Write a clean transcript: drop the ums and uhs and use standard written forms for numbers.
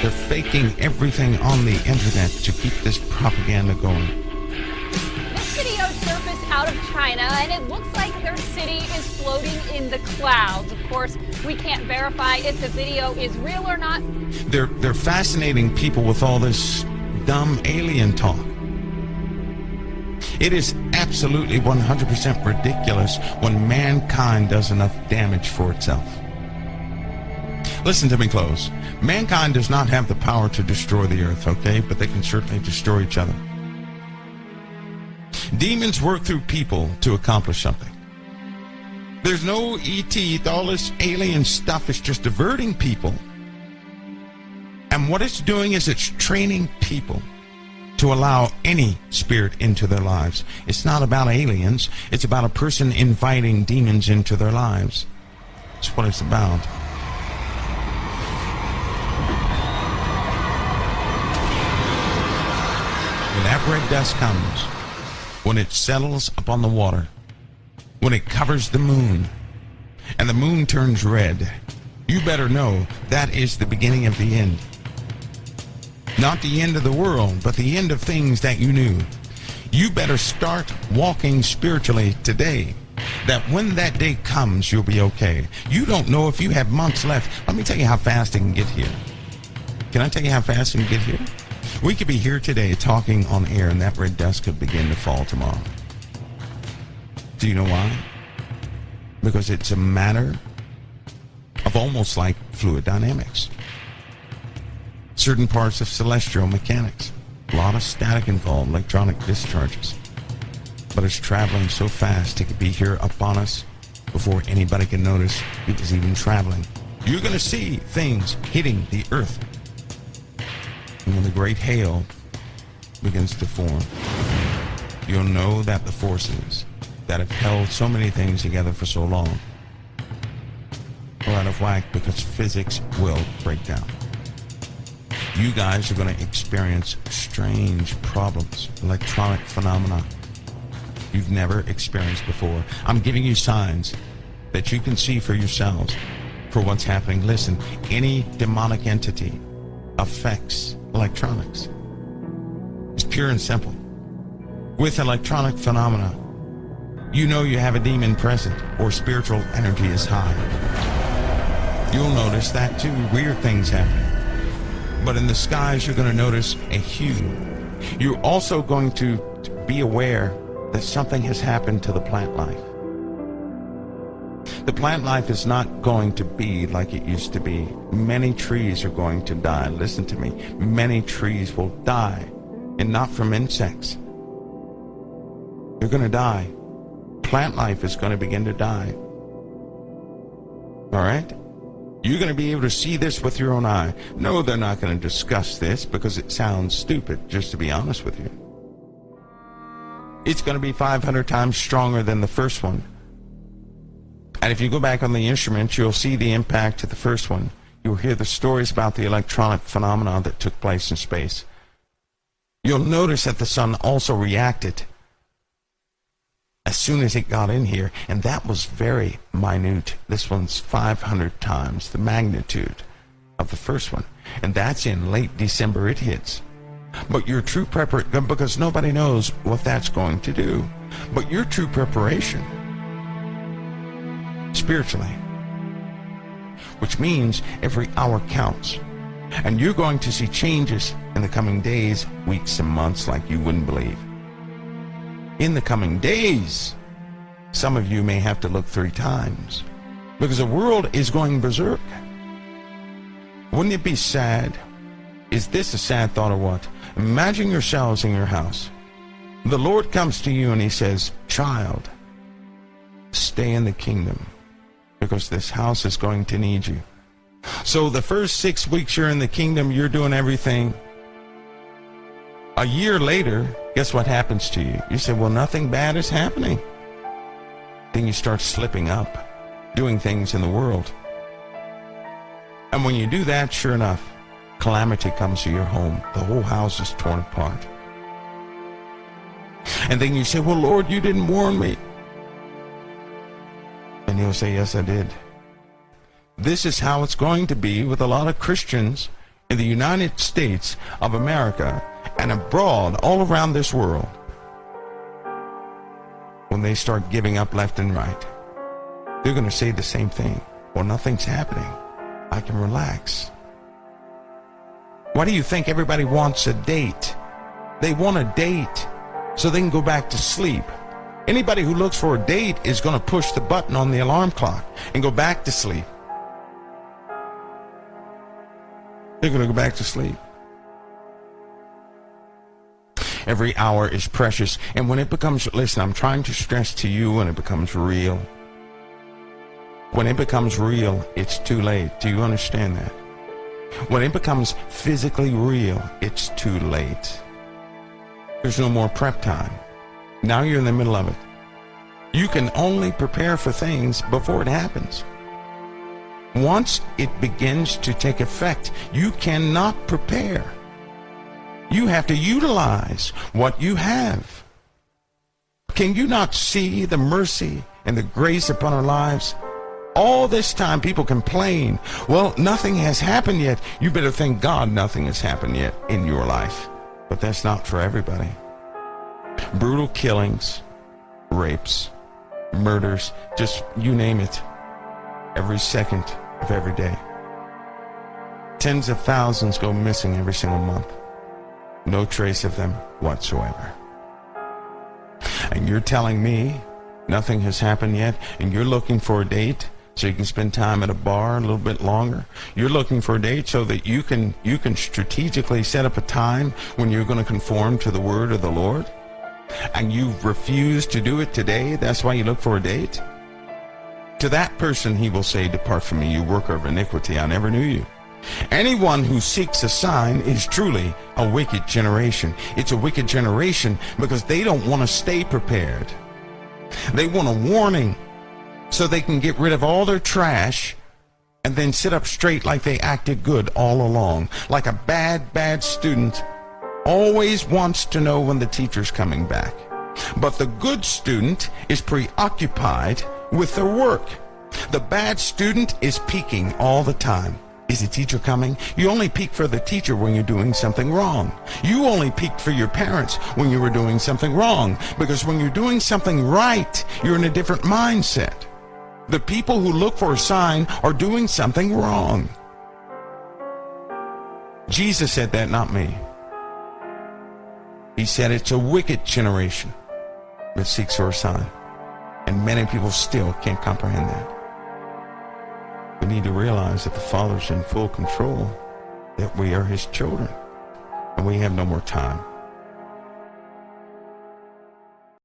They're faking everything on the internet to keep this propaganda going. This video surfaced out of China, and it looks like their city is floating in the clouds. Of course, we can't verify if the video is real or not. They're fascinating people with all this dumb alien talk. It is absolutely 100% ridiculous when mankind does enough damage for itself. Listen to me close. Mankind does not have the power to destroy the earth, okay? But they can certainly destroy each other. Demons work through people to accomplish something. There's no ET, all this alien stuff is just diverting people. And what it's doing is it's training people to allow any spirit into their lives. It's not about aliens. It's about a person inviting demons into their lives. That's what it's about. When that red dust comes, when it settles upon the water, when it covers the moon, and the moon turns red, you better know that is the beginning of the end. Not the end of the world, but the end of things that you knew. You better start walking spiritually today, that when that day comes, you'll be okay. You don't know if you have months left. Let me tell you how fast it can get here. Can I tell you how fast it can get here? We could be here today talking on air, and that red dust could begin to fall tomorrow. Do you know why? Because it's a matter of almost like fluid dynamics. Certain parts of celestial mechanics. A lot of static involved, electronic discharges. But it's traveling so fast, it could be here upon us before anybody can notice it was even traveling. You're going to see things hitting the earth. And when the great hail begins to form, you'll know that the forces that have held so many things together for so long are out of whack, because physics will break down. You guys are going to experience strange problems, electronic phenomena you've never experienced before. I'm giving you signs that you can see for yourselves for what's happening. Listen, any demonic entity affects electronics. It's pure and simple. With electronic phenomena, you know you have a demon present or spiritual energy is high. You'll notice that too, weird things happen. But in the skies, you're going to notice a hue. You're also going to be aware that something has happened to the plant life. The plant life is not going to be like it used to be. Many trees are going to die. Listen to me. Many trees will die, and not from insects. They're going to die. Plant life is going to begin to die. All right? You're going to be able to see this with your own eye. No, they're not going to discuss this because it sounds stupid, just to be honest with you. It's going to be 500 times stronger than the first one. And if you go back on the instruments, you'll see the impact of the first one. You'll hear the stories about the electronic phenomena that took place in space. You'll notice that the sun also reacted as soon as it got in here, and that was very minute. This one's 500 times the magnitude of the first one, and that's in late December it hits. But your true preparation, because nobody knows what that's going to do, but your true preparation spiritually, which means every hour counts, and you're going to see changes in the coming days, weeks, and months like you wouldn't believe. In the coming days, some of you may have to look 3 times, because the world is going berserk. Wouldn't it be sad? Is this a sad thought or what? Imagine yourselves in your house. The Lord comes to you and he says, "Child, stay in the kingdom, because this house is going to need you." So the first 6 weeks you're in the kingdom, you're doing everything. A year later, guess what happens to you? You say, "Well, nothing bad is happening." Then you start slipping up, doing things in the world. And when you do that, sure enough, calamity comes to your home. The whole house is torn apart. And then you say, "Well, Lord, you didn't warn me." And he'll say, "Yes, I did." This is how it's going to be with a lot of Christians in the United States of America and abroad all around this world, when they start giving up left and right, they're going to say the same thing. Well, nothing's happening. I can relax. Why do you think everybody wants a date? They want a date so they can go back to sleep. Anybody who looks for a date is going to push the button on the alarm clock and go back to sleep. They're going to go back to sleep. Every hour is precious. And when it becomes, listen, I'm trying to stress to you, when it becomes real. When it becomes real, it's too late. Do you understand that? When it becomes physically real, it's too late. There's no more prep time. Now you're in the middle of it. You can only prepare for things before it happens. Once it begins to take effect, you cannot prepare. You have to utilize what you have. Can you not see the mercy and the grace upon our lives? All this time people complain, well, nothing has happened yet. You better thank God nothing has happened yet in your life. But that's not for everybody. Brutal killings, rapes, murders, just you name it, every second of every day. Tens of thousands go missing every single month. No trace of them whatsoever. And you're telling me nothing has happened yet, and you're looking for a date so you can spend time at a bar a little bit longer? You're looking for a date so that you can strategically set up a time when you're going to conform to the word of the Lord? And you refuse to do it today? That's why you look for a date? To that person he will say, "Depart from me, you worker of iniquity, I never knew you." Anyone who seeks a sign is truly a wicked generation. It's a wicked generation because they don't want to stay prepared. They want a warning so they can get rid of all their trash and then sit up straight like they acted good all along. Like a bad student always wants to know when the teacher's coming back. But the good student is preoccupied with their work. The bad student is peeking all the time. Is the teacher coming? You only peek for the teacher when you're doing something wrong. You only peeked for your parents when you were doing something wrong. Because when you're doing something right, you're in a different mindset. The people who look for a sign are doing something wrong. Jesus said that, not me. He said it's a wicked generation that seeks for a sign. And many people still can't comprehend that. We need to realize that the Father's in full control, that we are His children, and we have no more time.